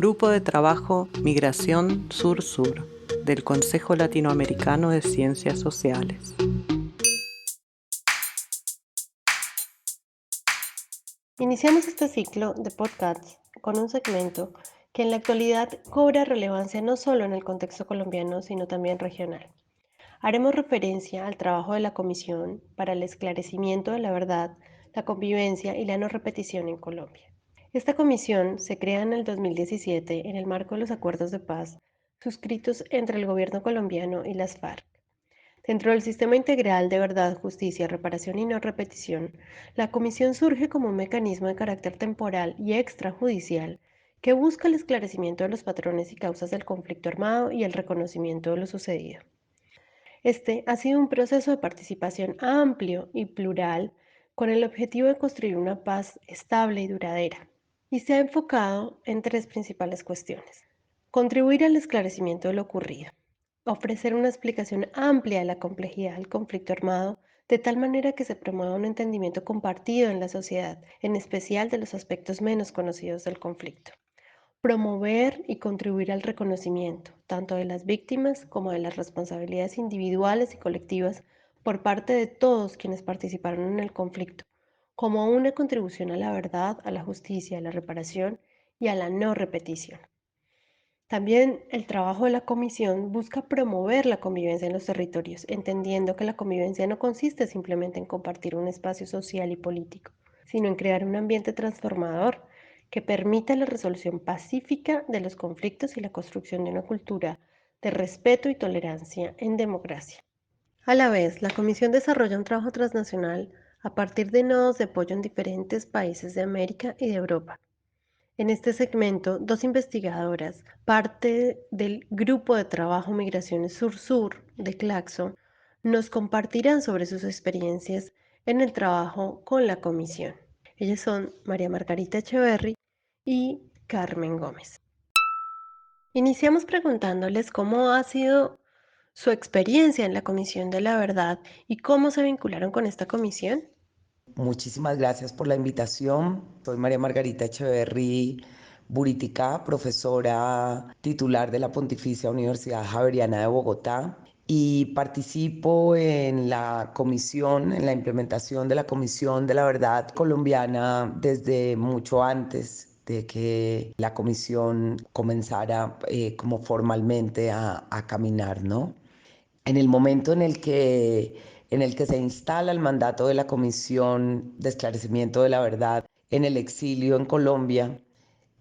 Grupo de Trabajo Migración Sur-Sur del Consejo Latinoamericano de Ciencias Sociales. Iniciamos este ciclo de podcasts con un segmento que en la actualidad cobra relevancia no solo en el contexto colombiano, sino también regional. Haremos referencia al trabajo de la Comisión para el Esclarecimiento de la Verdad, la Convivencia y la No Repetición en Colombia. Esta comisión se crea en el 2017 en el marco de los acuerdos de paz suscritos entre el gobierno colombiano y las FARC. Dentro del sistema integral de verdad, justicia, reparación y no repetición, la comisión surge como un mecanismo de carácter temporal y extrajudicial que busca el esclarecimiento de los patrones y causas del conflicto armado y el reconocimiento de lo sucedido. Este ha sido un proceso de participación amplio y plural con el objetivo de construir una paz estable y duradera, y se ha enfocado en tres principales cuestiones. Contribuir al esclarecimiento de lo ocurrido, ofrecer una explicación amplia de la complejidad del conflicto armado, de tal manera que se promueva un entendimiento compartido en la sociedad, en especial de los aspectos menos conocidos del conflicto. Promover y contribuir al reconocimiento, tanto de las víctimas como de las responsabilidades individuales y colectivas por parte de todos quienes participaron en el conflicto, como una contribución a la verdad, a la justicia, a la reparación y a la no repetición. También el trabajo de la comisión busca promover la convivencia en los territorios, entendiendo que la convivencia no consiste simplemente en compartir un espacio social y político, sino en crear un ambiente transformador que permita la resolución pacífica de los conflictos y la construcción de una cultura de respeto y tolerancia en democracia. A la vez, la comisión desarrolla un trabajo transnacional a partir de nodos de apoyo en diferentes países de América y de Europa. En este segmento, dos investigadoras, parte del Grupo de Trabajo Migraciones Sur-Sur de Claxo, nos compartirán sobre sus experiencias en el trabajo con la comisión. Ellas son María Margarita Echeverry y Carmen Gómez. Iniciamos preguntándoles cómo ha sido su experiencia en la Comisión de la Verdad y cómo se vincularon con esta comisión. Muchísimas gracias por la invitación. Soy María Margarita Echeverry Buritica, profesora titular de la Pontificia Universidad Javeriana de Bogotá, y participo en la comisión, en la implementación de la Comisión de la Verdad colombiana desde mucho antes de que la comisión comenzara como formalmente a caminar, ¿no? En el momento en el que se instala el mandato de la Comisión de Esclarecimiento de la Verdad en el exilio en Colombia,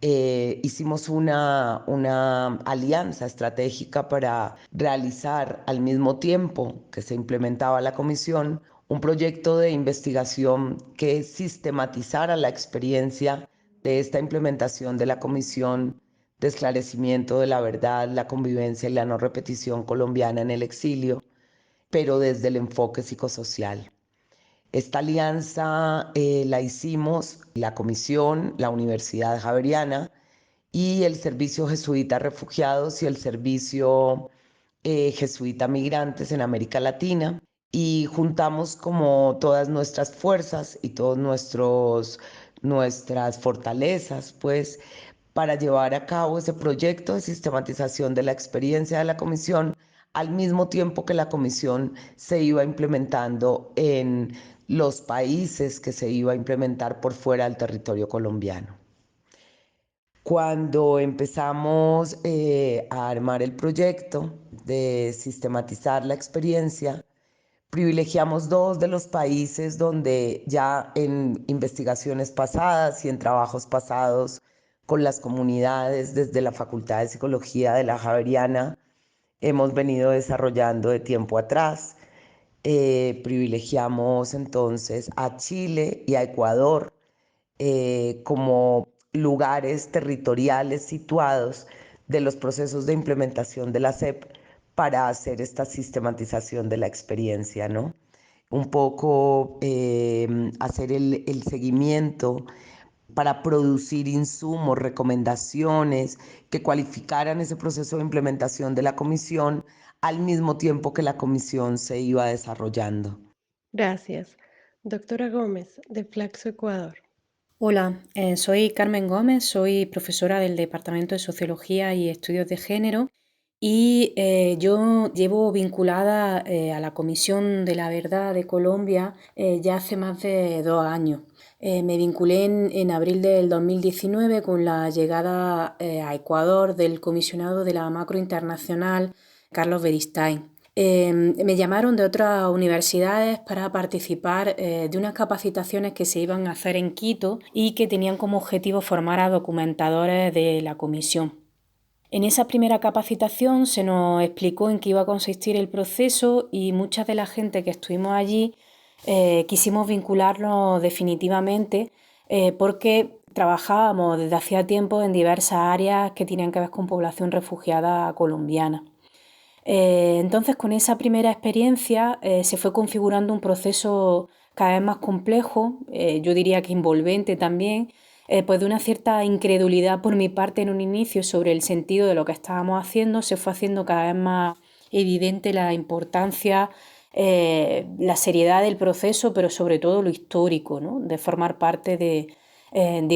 hicimos una alianza estratégica para realizar al mismo tiempo que se implementaba la comisión un proyecto de investigación que sistematizara la experiencia de esta implementación de la Comisión de Esclarecimiento de la Verdad, la Convivencia y la No Repetición colombiana en el exilio, pero desde el enfoque psicosocial. Esta alianza la hicimos la Comisión, la Universidad Javeriana y el Servicio Jesuita Refugiados y el Servicio Jesuita Migrantes en América Latina, y juntamos como todas nuestras fuerzas y todas nuestras fortalezas, pues, para llevar a cabo ese proyecto de sistematización de la experiencia de la comisión, al mismo tiempo que la comisión se iba implementando en los países que se iba a implementar por fuera del territorio colombiano. Cuando empezamos a armar el proyecto de sistematizar la experiencia, privilegiamos dos de los países donde ya en investigaciones pasadas y en trabajos pasados con las comunidades desde la Facultad de Psicología de la Javeriana hemos venido desarrollando de tiempo atrás. Privilegiamos entonces a Chile y a Ecuador como lugares territoriales situados de los procesos de implementación de la SEP para hacer esta sistematización de la experiencia, ¿no? Un poco hacer el seguimiento para producir insumos, recomendaciones que cualificaran ese proceso de implementación de la comisión al mismo tiempo que la comisión se iba desarrollando. Gracias. Doctora Gómez, de Flaxo, Ecuador. Hola, soy Carmen Gómez, soy profesora del Departamento de Sociología y Estudios de Género y yo llevo vinculada a la Comisión de la Verdad de Colombia ya hace más de 2 años. Me vinculé en abril del 2019 con la llegada a Ecuador del comisionado de la Macro Internacional, Carlos Beristain. Me llamaron de otras universidades para participar de unas capacitaciones que se iban a hacer en Quito y que tenían como objetivo formar a documentadores de la comisión. En esa primera capacitación se nos explicó en qué iba a consistir el proceso y mucha de la gente que estuvimos allí quisimos vincularnos definitivamente porque trabajábamos desde hacía tiempo en diversas áreas que tenían que ver con población refugiada colombiana. Entonces, con esa primera experiencia se fue configurando un proceso cada vez más complejo, yo diría que envolvente también, pues de una cierta incredulidad por mi parte en un inicio sobre el sentido de lo que estábamos haciendo, se fue haciendo cada vez más evidente la importancia, la seriedad del proceso, pero sobre todo lo histórico, ¿no? De formar parte de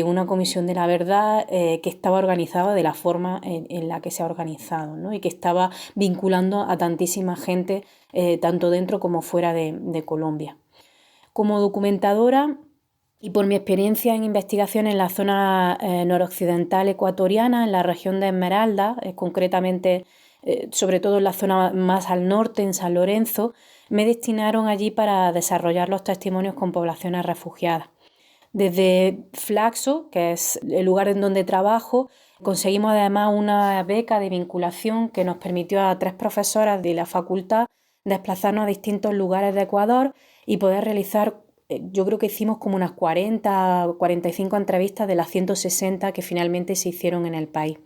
una comisión de la verdad que estaba organizada de la forma en la que se ha organizado, ¿no? Y que estaba vinculando a tantísima gente, tanto dentro como fuera de Colombia. Como documentadora y por mi experiencia en investigación en la zona noroccidental ecuatoriana, en la región de Esmeralda, concretamente sobre todo en la zona más al norte, en San Lorenzo, me destinaron allí para desarrollar los testimonios con poblaciones refugiadas. Desde Flaxo, que es el lugar en donde trabajo, conseguimos además una beca de vinculación que nos permitió a 3 profesoras de la facultad desplazarnos a distintos lugares de Ecuador y poder realizar, yo creo que hicimos como unas 40 o 45 entrevistas de las 160 que finalmente se hicieron en el país.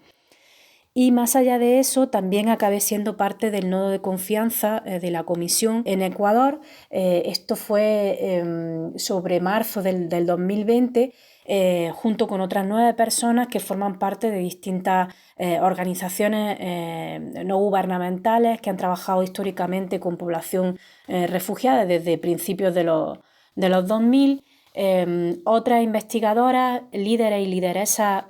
Y más allá de eso, también acabé siendo parte del nodo de confianza de la comisión en Ecuador. Esto fue sobre marzo del 2020, junto con otras 9 personas que forman parte de distintas organizaciones no gubernamentales que han trabajado históricamente con población refugiada desde principios de los 2000. Otras investigadoras, líderes y lideresas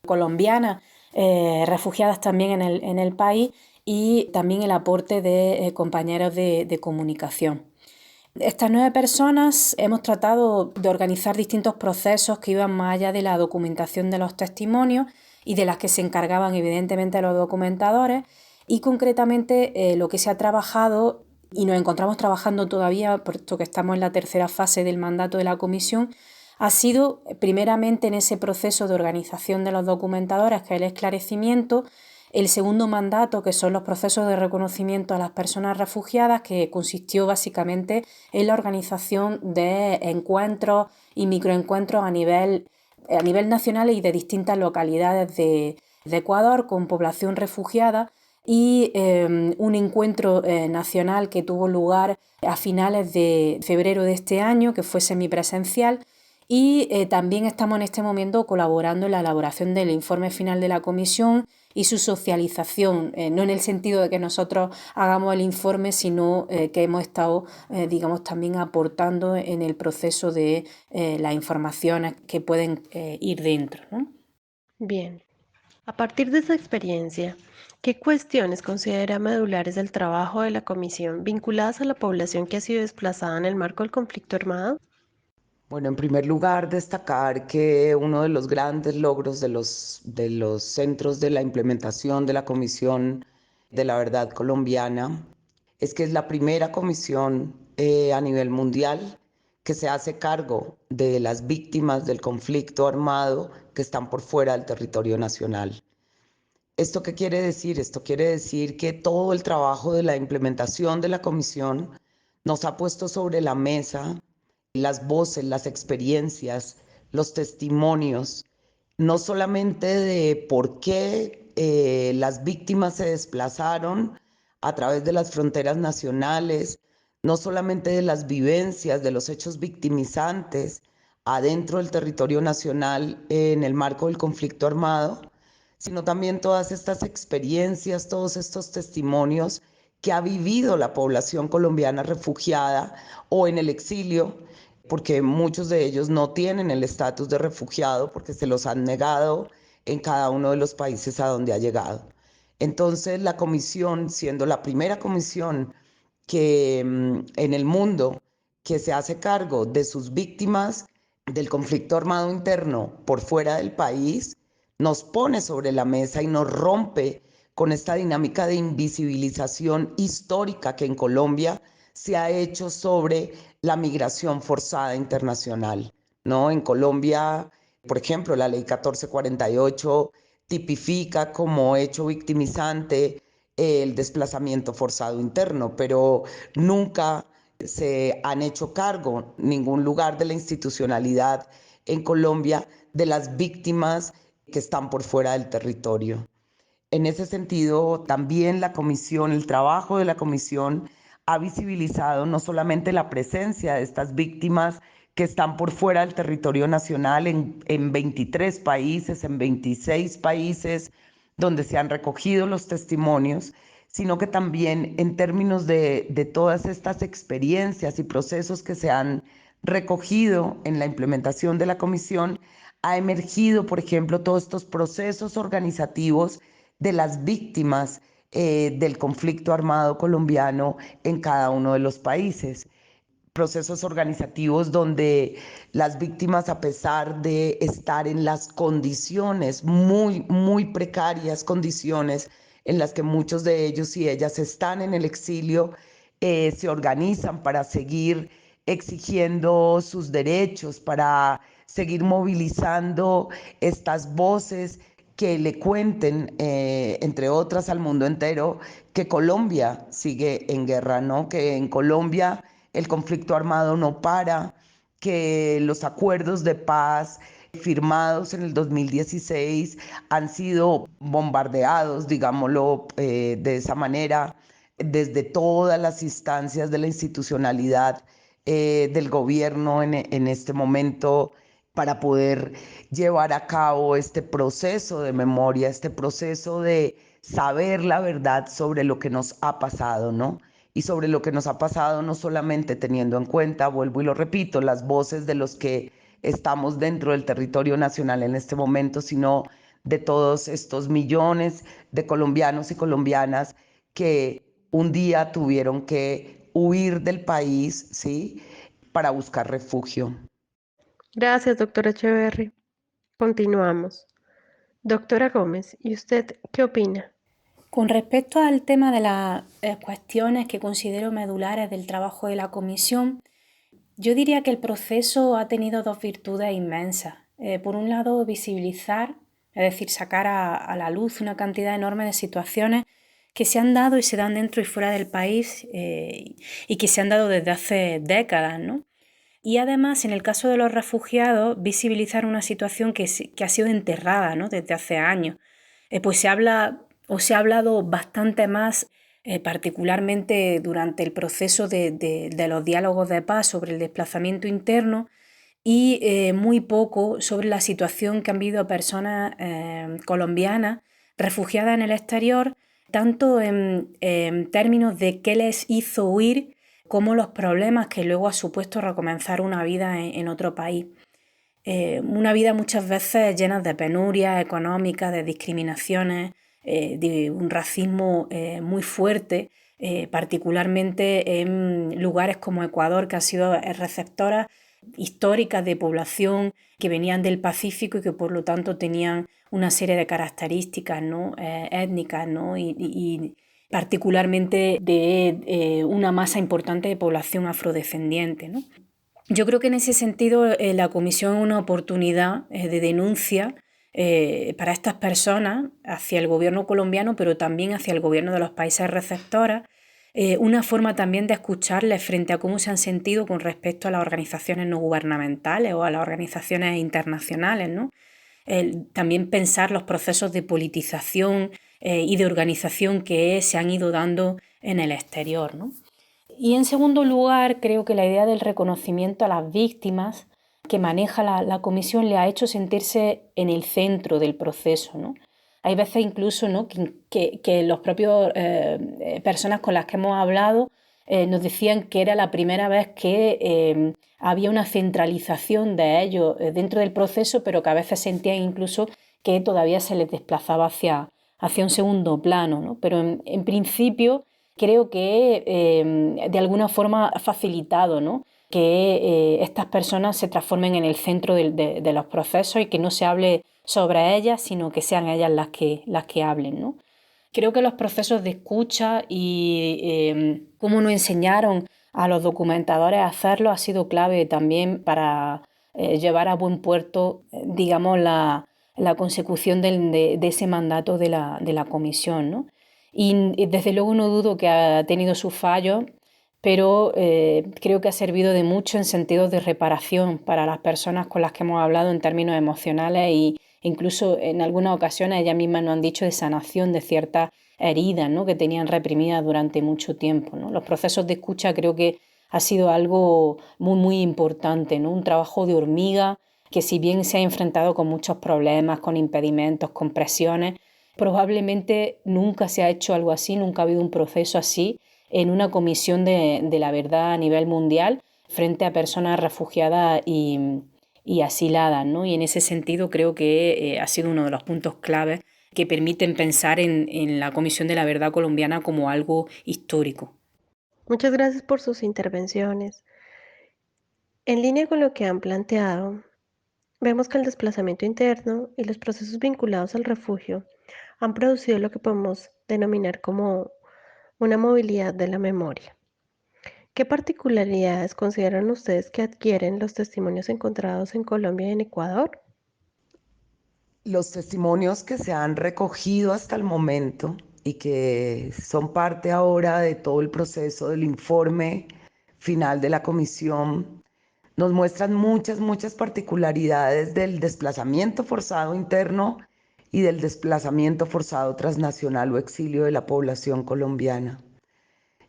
colombianas, refugiadas también en el país y también el aporte de compañeros de comunicación. Estas 9 personas hemos tratado de organizar distintos procesos que iban más allá de la documentación de los testimonios y de las que se encargaban evidentemente los documentadores y concretamente lo que se ha trabajado y nos encontramos trabajando todavía, puesto que estamos en la tercera fase del mandato de la comisión, ha sido primeramente en ese proceso de organización de los documentadores, que es el esclarecimiento, el segundo mandato, que son los procesos de reconocimiento a las personas refugiadas, que consistió básicamente en la organización de encuentros y microencuentros a nivel nacional y de distintas localidades de Ecuador con población refugiada y un encuentro nacional que tuvo lugar a finales de febrero de este año, que fue semipresencial. Y también estamos en este momento colaborando en la elaboración del informe final de la comisión y su socialización, no en el sentido de que nosotros hagamos el informe, sino que hemos estado, digamos, también aportando en el proceso de las informaciones que pueden ir dentro, ¿no? Bien, a partir de esa experiencia, ¿qué cuestiones considera medulares del trabajo de la comisión vinculadas a la población que ha sido desplazada en el marco del conflicto armado? Bueno, en primer lugar, destacar que uno de los grandes logros de los centros de la implementación de la Comisión de la Verdad Colombiana es que es la primera comisión a nivel mundial que se hace cargo de las víctimas del conflicto armado que están por fuera del territorio nacional. ¿Esto qué quiere decir? Esto quiere decir que todo el trabajo de la implementación de la comisión nos ha puesto sobre la mesa las voces, las experiencias, los testimonios, no solamente de por qué las víctimas se desplazaron a través de las fronteras nacionales, no solamente de las vivencias, de los hechos victimizantes adentro del territorio nacional en el marco del conflicto armado, sino también todas estas experiencias, todos estos testimonios que ha vivido la población colombiana refugiada o en el exilio porque muchos de ellos no tienen el estatus de refugiado porque se los han negado en cada uno de los países a donde ha llegado. Entonces, la comisión, siendo la primera comisión que en el mundo que se hace cargo de sus víctimas del conflicto armado interno por fuera del país, nos pone sobre la mesa y nos rompe con esta dinámica de invisibilización histórica que en Colombia se ha hecho sobre la migración forzada internacional, ¿no? En Colombia, por ejemplo, la ley 1448 tipifica como hecho victimizante el desplazamiento forzado interno, pero nunca se han hecho cargo ningún lugar de la institucionalidad en Colombia de las víctimas que están por fuera del territorio. En ese sentido, también la comisión, el trabajo de la comisión ha visibilizado no solamente la presencia de estas víctimas que están por fuera del territorio nacional en 23 países, en 26 países, donde se han recogido los testimonios, sino que también en términos de todas estas experiencias y procesos que se han recogido en la implementación de la comisión, ha emergido, por ejemplo, todos estos procesos organizativos de las víctimas del conflicto armado colombiano en cada uno de los países. Procesos organizativos donde las víctimas, a pesar de estar en las condiciones muy precarias, condiciones en las que muchos de ellos y ellas están en el exilio, se organizan para seguir exigiendo sus derechos, para seguir movilizando estas voces que le cuenten, entre otras, al mundo entero que Colombia sigue en guerra, ¿no? Que en Colombia el conflicto armado no para, que los acuerdos de paz firmados en el 2016 han sido bombardeados, digámoslo de esa manera, desde todas las instancias de la institucionalidad del gobierno en este momento para poder llevar a cabo este proceso de memoria, este proceso de saber la verdad sobre lo que nos ha pasado, ¿no? Y sobre lo que nos ha pasado no solamente teniendo en cuenta, vuelvo y lo repito, las voces de los que estamos dentro del territorio nacional en este momento, sino de todos estos millones de colombianos y colombianas que un día tuvieron que huir del país, ¿sí? Para buscar refugio. Gracias, doctora Echeverry. Continuamos. Doctora Gómez, ¿y usted qué opina? Con respecto al tema de las cuestiones que considero medulares del trabajo de la comisión, yo diría que el proceso ha tenido dos virtudes inmensas. Por un lado, visibilizar, es decir, sacar a la luz una cantidad enorme de situaciones que se han dado y se dan dentro y fuera del país y que se han dado desde hace décadas, ¿no? Y además, en el caso de los refugiados, visibilizar una situación que ha sido enterrada, ¿no? Desde hace años. Pues se habla o se ha hablado bastante más, particularmente durante el proceso de los diálogos de paz sobre el desplazamiento interno y muy poco sobre la situación que han vivido personas colombianas refugiadas en el exterior, tanto en términos de qué les hizo huir, como los problemas que luego ha supuesto recomenzar una vida en otro país. Una vida muchas veces llena de penurias económicas, de discriminaciones, de un racismo muy fuerte, particularmente en lugares como Ecuador, que ha sido receptora históricas de población que venían del Pacífico y que por lo tanto tenían una serie de características, ¿no? Étnicas, ¿no? y particularmente de una masa importante de población afrodescendiente, ¿no? Yo creo que en ese sentido la comisión es una oportunidad de denuncia para estas personas hacia el gobierno colombiano, pero también hacia el gobierno de los países receptores, una forma también de escucharles frente a cómo se han sentido con respecto a las organizaciones no gubernamentales o a las organizaciones internacionales, ¿no? También pensar los procesos de politización y de organización que se han ido dando en el exterior, ¿no? Y en segundo lugar, creo que la idea del reconocimiento a las víctimas que maneja la comisión le ha hecho sentirse en el centro del proceso, ¿no? Hay veces incluso, ¿no? que los propios personas con las que hemos hablado nos decían que era la primera vez que había una centralización de ellos dentro del proceso, pero que a veces sentían incluso que todavía se les desplazaba hacia un segundo plano, ¿no? Pero en principio creo que de alguna forma ha facilitado, ¿no?, que estas personas se transformen en el centro de los procesos y que no se hable sobre ellas, sino que sean ellas las que hablen, ¿no? Creo que los procesos de escucha y cómo nos enseñaron a los documentadores a hacerlo ha sido clave también para llevar a buen puerto, digamos, la consecución de ese mandato de la comisión, ¿no? Y desde luego no dudo que ha tenido sus fallos, pero creo que ha servido de mucho en sentido de reparación para las personas con las que hemos hablado en términos emocionales y incluso en algunas ocasiones ellas mismas nos han dicho de sanación de ciertas heridas, ¿no?, que tenían reprimidas durante mucho tiempo, ¿no? Los procesos de escucha creo que ha sido algo muy, muy importante, ¿no? Un trabajo de hormiga que, si bien se ha enfrentado con muchos problemas, con impedimentos, con presiones, probablemente nunca se ha hecho algo así, nunca ha habido un proceso así en una comisión de la verdad a nivel mundial frente a personas refugiadas y asiladas, ¿no? Y en ese sentido creo que ha sido uno de los puntos claves que permiten pensar en la Comisión de la Verdad colombiana como algo histórico. Muchas gracias por sus intervenciones. En línea con lo que han planteado, vemos que el desplazamiento interno y los procesos vinculados al refugio han producido lo que podemos denominar como una movilidad de la memoria. ¿Qué particularidades consideran ustedes que adquieren los testimonios encontrados en Colombia y en Ecuador? Los testimonios que se han recogido hasta el momento y que son parte ahora de todo el proceso del informe final de la comisión nos muestran muchas particularidades del desplazamiento forzado interno y del desplazamiento forzado transnacional o exilio de la población colombiana.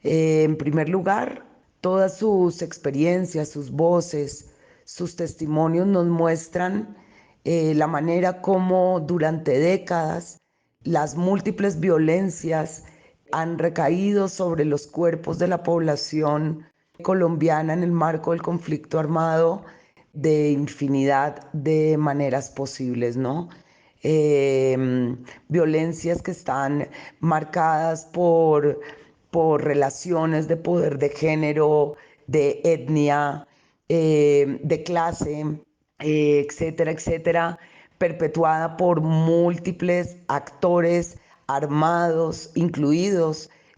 En primer lugar, todas sus experiencias, sus voces, sus testimonios nos muestran la manera como durante décadas las múltiples violencias han recaído sobre los cuerpos de la población colombiana en el marco del conflicto armado de infinidad de maneras posibles, ¿no? Violencias que están marcadas por relaciones de poder de género, de etnia, de clase, etcétera, etcétera, perpetuada por múltiples actores armados, incluido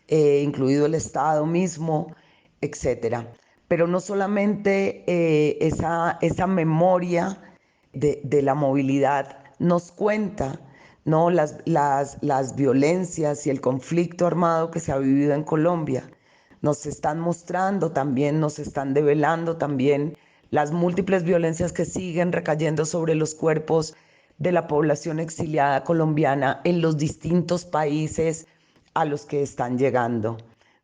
el Estado mismo, etcétera. Pero no solamente esa memoria de la movilidad nos cuenta, ¿no?, las violencias y el conflicto armado que se ha vivido en Colombia. Nos están mostrando también, nos están develando también las múltiples violencias que siguen recayendo sobre los cuerpos de la población exiliada colombiana en los distintos países a los que están llegando,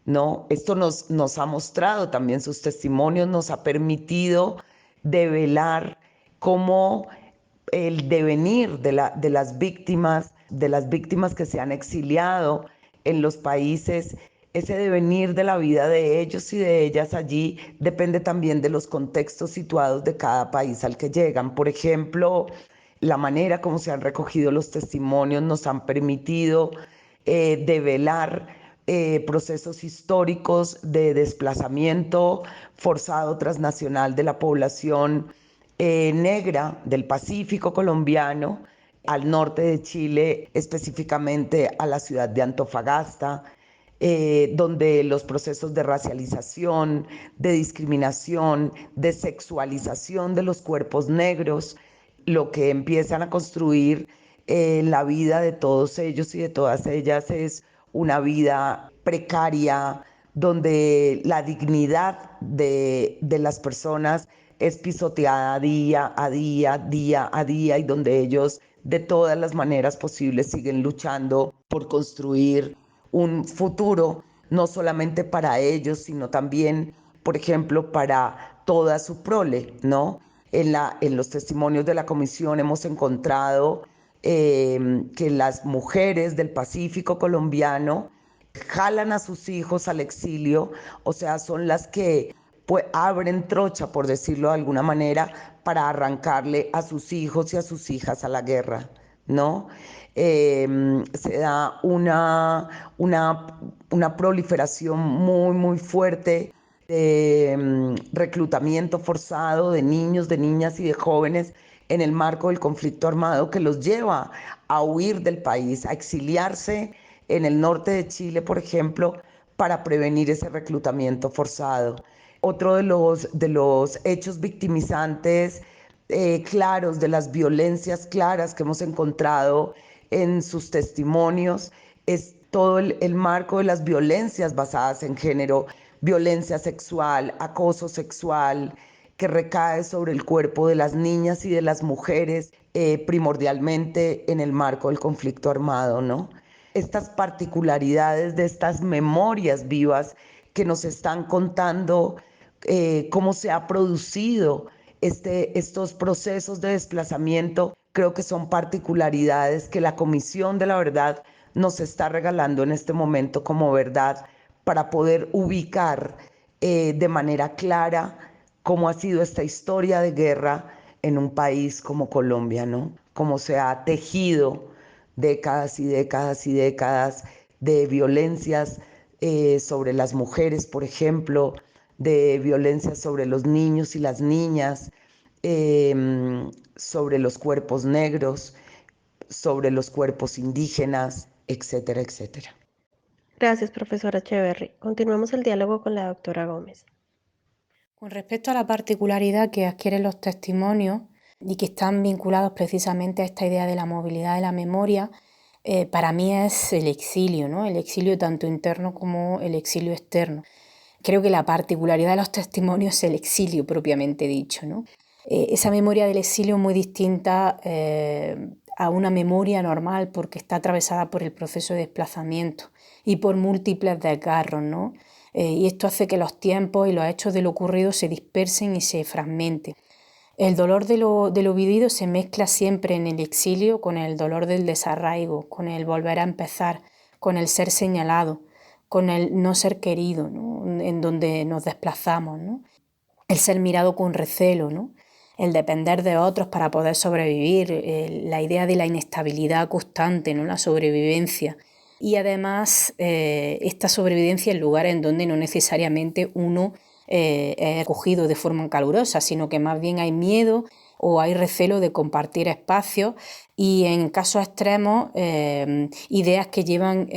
¿no? Esto nos ha mostrado también, sus testimonios nos ha permitido develar cómo el devenir de las víctimas que se han exiliado en los países, ese devenir de la vida de ellos y de ellas allí depende también de los contextos situados de cada país al que llegan. Por ejemplo, la manera como se han recogido los testimonios nos han permitido develar procesos históricos de desplazamiento forzado transnacional de la población negra del Pacífico colombiano al norte de Chile, específicamente a la ciudad de Antofagasta, donde los procesos de racialización, de discriminación, de sexualización de los cuerpos negros, lo que empiezan a construir la vida de todos ellos y de todas ellas es una vida precaria, donde la dignidad de las personas es pisoteada día a día, y donde ellos de todas las maneras posibles siguen luchando por construir un futuro, no solamente para ellos, sino también, por ejemplo, para toda su prole, ¿no? En los testimonios de la comisión hemos encontrado que las mujeres del Pacífico colombiano jalan a sus hijos al exilio, o sea, son las que pues, abren trocha, por decirlo de alguna manera, para arrancarle a sus hijos y a sus hijas a la guerra, ¿no? Se da una proliferación muy, muy fuerte de reclutamiento forzado de niños, de niñas y de jóvenes en el marco del conflicto armado que los lleva a huir del país, a exiliarse en el norte de Chile, por ejemplo, para prevenir ese reclutamiento forzado. Otro de los hechos victimizantes claros, de las violencias claras que hemos encontrado en sus testimonios, es todo el marco de las violencias basadas en género, violencia sexual, acoso sexual, que recae sobre el cuerpo de las niñas y de las mujeres, primordialmente en el marco del conflicto armado, ¿no? Estas particularidades de estas memorias vivas que nos están contando cómo se ha producido estos procesos de desplazamiento, creo que son particularidades que la Comisión de la Verdad nos está regalando en este momento como verdad para poder ubicar de manera clara cómo ha sido esta historia de guerra en un país como Colombia, ¿no? Cómo se ha tejido décadas y décadas y décadas de violencias sobre las mujeres, por ejemplo, de violencia sobre los niños y las niñas, sobre los cuerpos negros, sobre los cuerpos indígenas, etcétera, etcétera. Gracias, profesora Echeverry. Continuamos el diálogo con la doctora Gómez. Con respecto a la particularidad que adquieren los testimonios y que están vinculados precisamente a esta idea de la movilidad de la memoria, para mí es el exilio, ¿no? El exilio tanto interno como el exilio externo. Creo que la particularidad de los testimonios es el exilio propiamente dicho, ¿no? Esa memoria del exilio es muy distinta a una memoria normal porque está atravesada por el proceso de desplazamiento y por múltiples desgarros, ¿no? Y esto hace que los tiempos y los hechos de lo ocurrido se dispersen y se fragmenten. El dolor de lo vivido se mezcla siempre en el exilio con el dolor del desarraigo, con el volver a empezar, con el ser señalado, con el no ser querido, ¿no? En donde nos desplazamos, ¿no? El ser mirado con recelo, ¿no? El depender de otros para poder sobrevivir, la idea de la inestabilidad constante, ¿no? La sobrevivencia. Y además esta sobrevivencia en lugares en donde no necesariamente uno es acogido de forma calurosa, sino que más bien hay miedo o hay recelo de compartir espacios y en casos extremos ideas que llevan,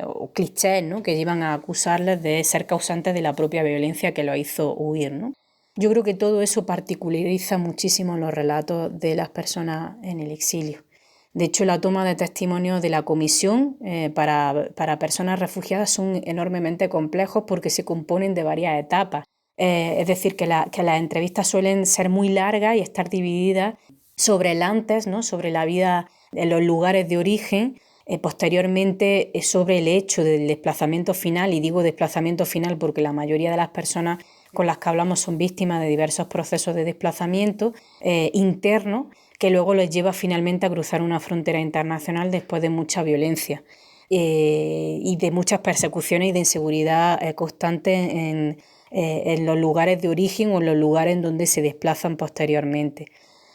o clichés, ¿no? Que llevan a acusarles de ser causantes de la propia violencia que los hizo huir, ¿no? Yo creo que todo eso particulariza muchísimo los relatos de las personas en el exilio. De hecho, la toma de testimonios de la comisión para personas refugiadas son enormemente complejos porque se componen de varias etapas. Es decir, que las entrevistas suelen ser muy largas y estar divididas sobre el antes, ¿no? Sobre la vida en los lugares de origen, posteriormente sobre el hecho del desplazamiento final, y digo desplazamiento final porque la mayoría de las personas con las que hablamos son víctimas de diversos procesos de desplazamiento internos que luego les lleva finalmente a cruzar una frontera internacional después de mucha violencia y de muchas persecuciones y de inseguridad constante en los lugares de origen o en los lugares en donde se desplazan posteriormente.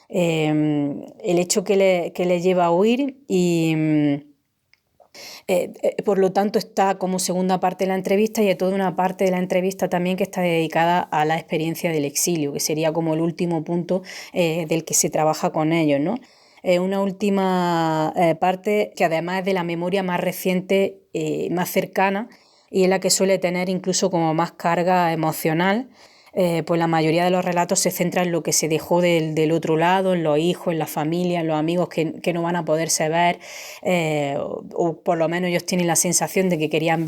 El hecho que le lleva a huir y por lo tanto está como segunda parte de la entrevista, y hay toda una parte de la entrevista también que está dedicada a la experiencia del exilio, que sería como el último punto del que se trabaja con ellos, ¿no? Una última parte que además es de la memoria más reciente, más cercana, y es la que suele tener incluso como más carga emocional. Pues la mayoría de los relatos se centra en lo que se dejó del otro lado, en los hijos, en la familia, en los amigos que no van a poderse ver, o por lo menos ellos tienen la sensación de que querrían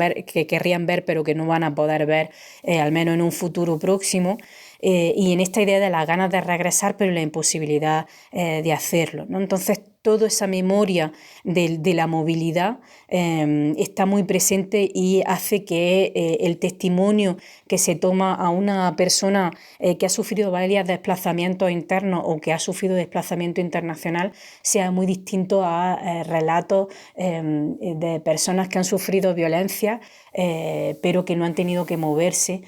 ver, pero que no van a poder ver, al menos en un futuro próximo. Y en esta idea de las ganas de regresar, pero la imposibilidad de hacerlo, ¿no? Entonces, toda esa memoria de la movilidad está muy presente y hace que el testimonio que se toma a una persona que ha sufrido varios desplazamientos internos o que ha sufrido desplazamiento internacional sea muy distinto a relatos de personas que han sufrido violencia pero que no han tenido que moverse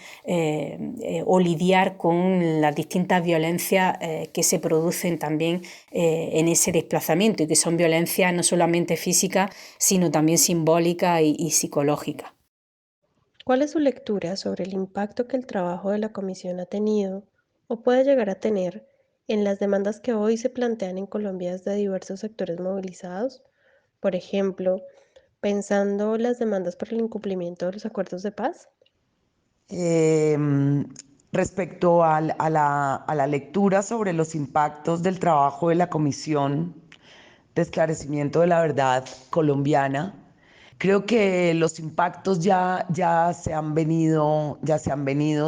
o lidiar con las distintas violencias que se producen también en ese desplazamiento y que son violencias no solamente físicas, sino también simbólicas y psicológicas. ¿Cuál es su lectura sobre el impacto que el trabajo de la comisión ha tenido o puede llegar a tener en las demandas que hoy se plantean en Colombia desde diversos sectores movilizados? Por ejemplo, pensando las demandas por el incumplimiento de los acuerdos de paz. Respecto a la lectura sobre los impactos del trabajo de la Comisión de Esclarecimiento de la Verdad colombiana, creo que los impactos ya se han venido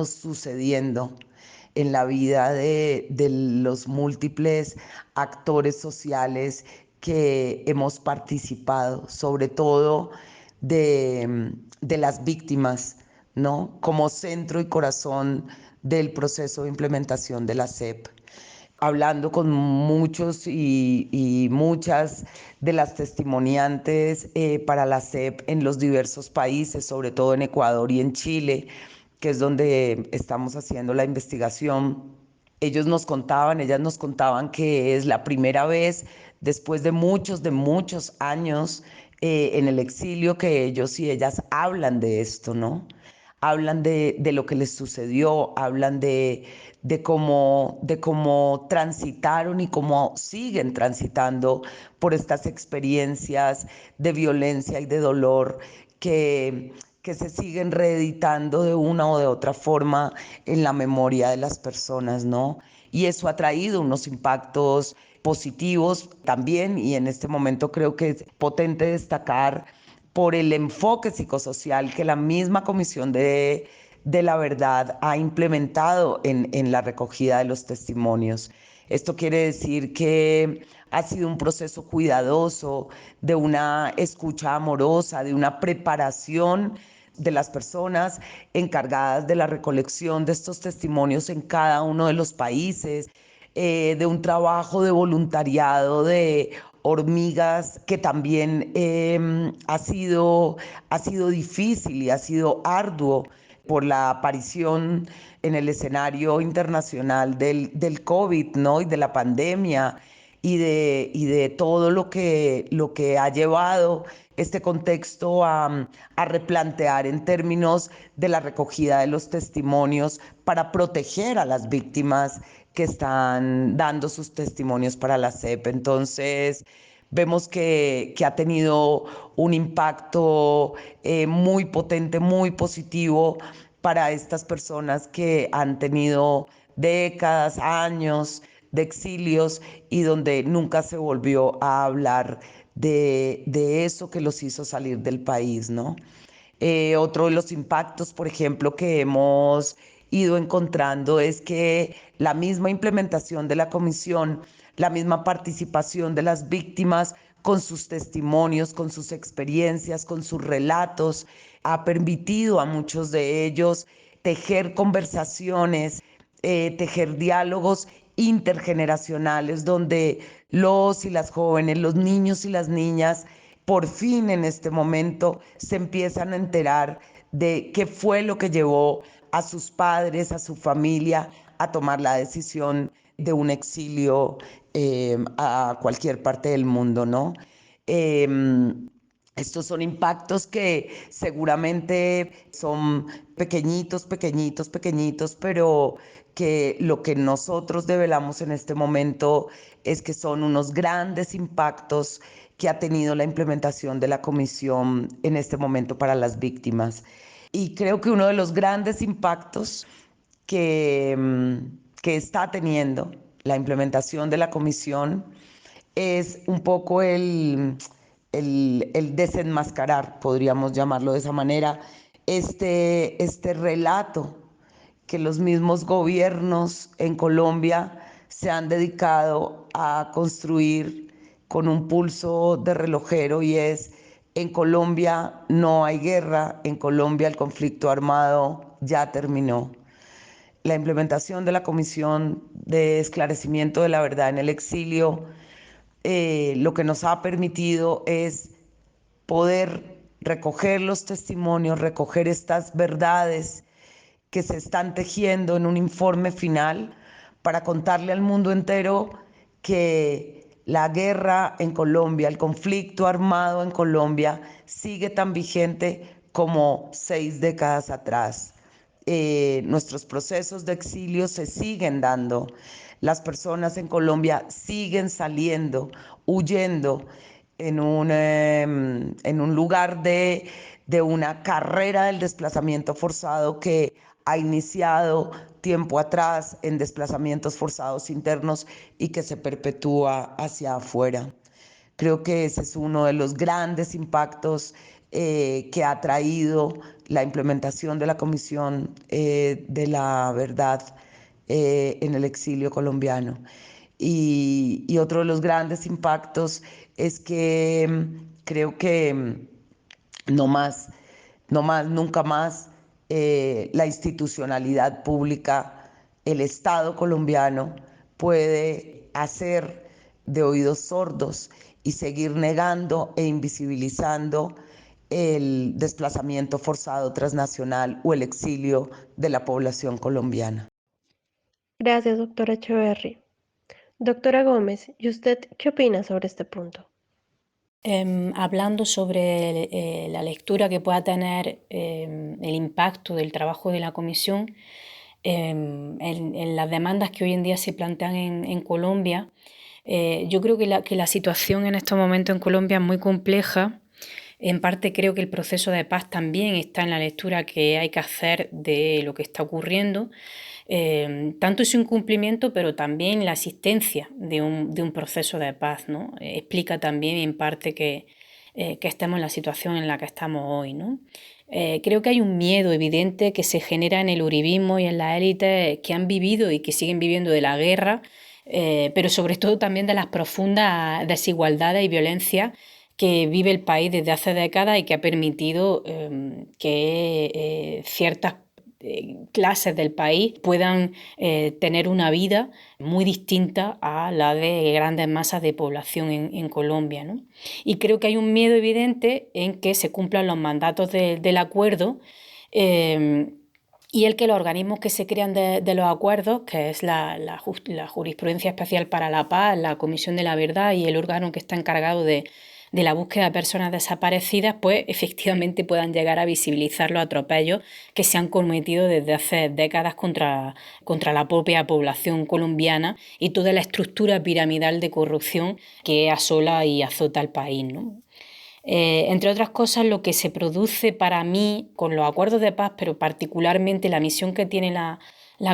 sucediendo en la vida de los múltiples actores sociales que hemos participado, sobre todo de las víctimas, ¿no? Como centro y corazón del proceso de implementación de la SEP. Hablando con muchos y muchas de las testimoniantes para la SEP en los diversos países, sobre todo en Ecuador y en Chile, que es donde estamos haciendo la investigación. Ellas nos contaban que es la primera vez después de muchos años en el exilio que ellos y ellas hablan de esto, ¿no? Hablan de lo que les sucedió, hablan de cómo transitaron y cómo siguen transitando por estas experiencias de violencia y de dolor que se siguen reeditando de una o de otra forma en la memoria de las personas, ¿no? Y eso ha traído unos impactos positivos también, y en este momento creo que es potente destacar por el enfoque psicosocial que la misma Comisión de la Verdad ha implementado en la recogida de los testimonios. Esto quiere decir que ha sido un proceso cuidadoso, de una escucha amorosa, de una preparación de las personas encargadas de la recolección de estos testimonios en cada uno de los países, de un trabajo de voluntariado, de hormigas, que también ha sido difícil y ha sido arduo por la aparición en el escenario internacional del COVID, ¿no? Y de la pandemia y de todo lo que ha llevado este contexto a replantear en términos de la recogida de los testimonios para proteger a las víctimas que están dando sus testimonios para la SEP. Entonces, vemos que ha tenido un impacto muy potente, muy positivo para estas personas que han tenido décadas, años de exilios y donde nunca se volvió a hablar de eso que los hizo salir del país, ¿no? Otro de los impactos, por ejemplo, que hemos ido encontrando es que la misma implementación de la comisión, la misma participación de las víctimas con sus testimonios, con sus experiencias, con sus relatos, ha permitido a muchos de ellos tejer conversaciones, tejer diálogos intergeneracionales donde los y las jóvenes, los niños y las niñas, por fin en este momento se empiezan a enterar de qué fue lo que llevó a sus padres, a su familia, a tomar la decisión de un exilio a cualquier parte del mundo, ¿no? Eh, Estos son impactos que seguramente son pequeñitos, pero que lo que nosotros develamos en este momento es que son unos grandes impactos que ha tenido la implementación de la comisión en este momento para las víctimas. Y creo que uno de los grandes impactos que está teniendo la implementación de la comisión es un poco el desenmascarar, podríamos llamarlo de esa manera, este relato que los mismos gobiernos en Colombia se han dedicado a construir con un pulso de relojero, y es: en Colombia no hay guerra, en Colombia el conflicto armado ya terminó. La implementación de la Comisión de Esclarecimiento de la Verdad en el Exilio lo que nos ha permitido es poder recoger los testimonios, recoger estas verdades que se están tejiendo en un informe final para contarle al mundo entero que la guerra en Colombia, el conflicto armado en Colombia sigue tan vigente como 6 décadas atrás. Nuestros procesos de exilio se siguen dando. Las personas en Colombia siguen saliendo, huyendo en un lugar de una carrera del desplazamiento forzado que ha iniciado tiempo atrás en desplazamientos forzados internos y que se perpetúa hacia afuera. Creo que ese es uno de los grandes impactos que ha traído la implementación de la Comisión de la Verdad en el exilio colombiano. Y otro de los grandes impactos es que creo que no más, nunca más la institucionalidad pública, el Estado colombiano puede hacer de oídos sordos y seguir negando e invisibilizando el desplazamiento forzado transnacional o el exilio de la población colombiana. Gracias, doctora Echeverry. Doctora Gómez, ¿y usted qué opina sobre este punto? Hablando sobre la lectura que pueda tener el impacto del trabajo de la comisión en las demandas que hoy en día se plantean en Colombia, yo creo que la situación en estos momentos en Colombia es muy compleja. En parte creo que el proceso de paz también está en la lectura que hay que hacer de lo que está ocurriendo. Tanto su incumplimiento, pero también la existencia de un proceso de paz, ¿no? Explica también en parte que estemos en la situación en la que estamos hoy, ¿no? Creo que hay un miedo evidente que se genera en el uribismo y en las élites que han vivido y que siguen viviendo de la guerra, pero sobre todo también de las profundas desigualdades y violencias que vive el país desde hace décadas y que ha permitido que ciertas clases del país puedan tener una vida muy distinta a la de grandes masas de población en Colombia, ¿no? Y creo que hay un miedo evidente en que se cumplan los mandatos del acuerdo y el que los organismos que se crean de los acuerdos, que es la Jurisprudencia Especial para la Paz, la Comisión de la Verdad y el órgano que está encargado de la búsqueda de personas desaparecidas, pues efectivamente puedan llegar a visibilizar los atropellos que se han cometido desde hace décadas contra la propia población colombiana y toda la estructura piramidal de corrupción que asola y azota al país, ¿no? Entre otras cosas, lo que se produce para mí con los acuerdos de paz, pero particularmente la misión que tiene la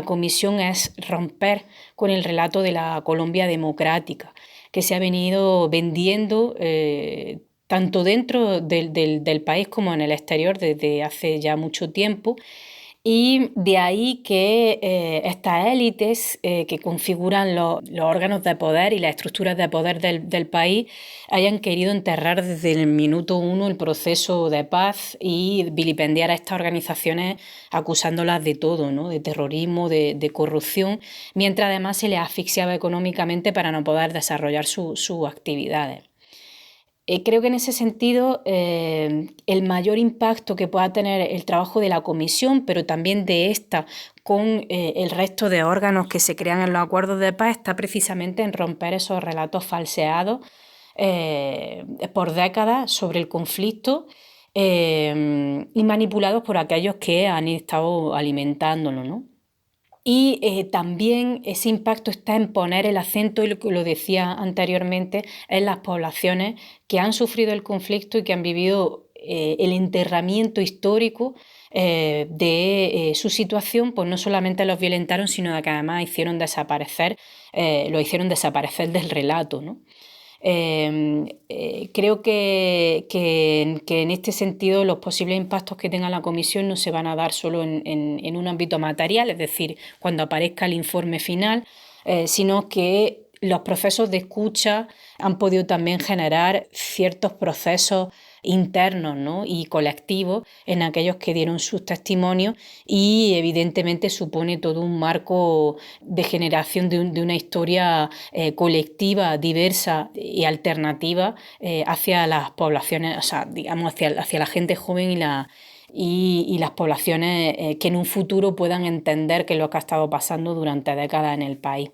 Comisión, es romper con el relato de la Colombia democrática, que se ha venido vendiendo tanto dentro del país como en el exterior desde hace ya mucho tiempo. Y de ahí que estas élites que configuran los órganos de poder y las estructuras de poder del país hayan querido enterrar desde el minuto uno el proceso de paz y vilipendiar a estas organizaciones acusándolas de todo, ¿no? De terrorismo, de corrupción, mientras además se les asfixiaba económicamente para no poder desarrollar sus actividades. Creo que en ese sentido el mayor impacto que pueda tener el trabajo de la comisión, pero también de esta con el resto de órganos que se crean en los acuerdos de paz, está precisamente en romper esos relatos falseados por décadas sobre el conflicto y manipulados por aquellos que han estado alimentándolo, ¿no? Y también ese impacto está en poner el acento, y lo decía anteriormente, en las poblaciones que han sufrido el conflicto y que han vivido el enterramiento histórico de su situación, pues no solamente los violentaron, sino que además lo hicieron desaparecer del relato, ¿no? Creo que en este sentido los posibles impactos que tenga la comisión no se van a dar solo en un ámbito material, es decir, cuando aparezca el informe final, sino que los procesos de escucha han podido también generar ciertos procesos internos, ¿no? Y colectivos en aquellos que dieron sus testimonios y evidentemente supone todo un marco de generación de una historia colectiva, diversa y alternativa hacia las poblaciones, o sea, digamos, hacia la gente joven y las poblaciones que en un futuro puedan entender qué es lo que ha estado pasando durante décadas en el país.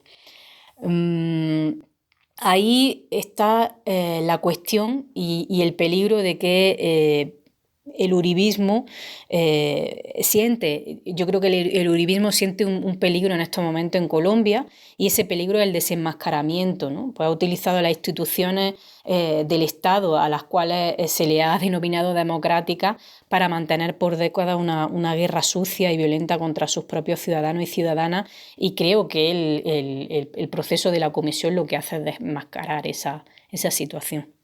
Ahí está la cuestión y el peligro de que el uribismo yo creo que el uribismo siente un peligro en estos momentos en Colombia, y ese peligro es el desenmascaramiento, ¿no? Pues ha utilizado las instituciones del Estado, a las cuales se le ha denominado democráticas, para mantener por décadas una guerra sucia y violenta contra sus propios ciudadanos y ciudadanas, y creo que el proceso de la comisión lo que hace es desmascarar esa situación.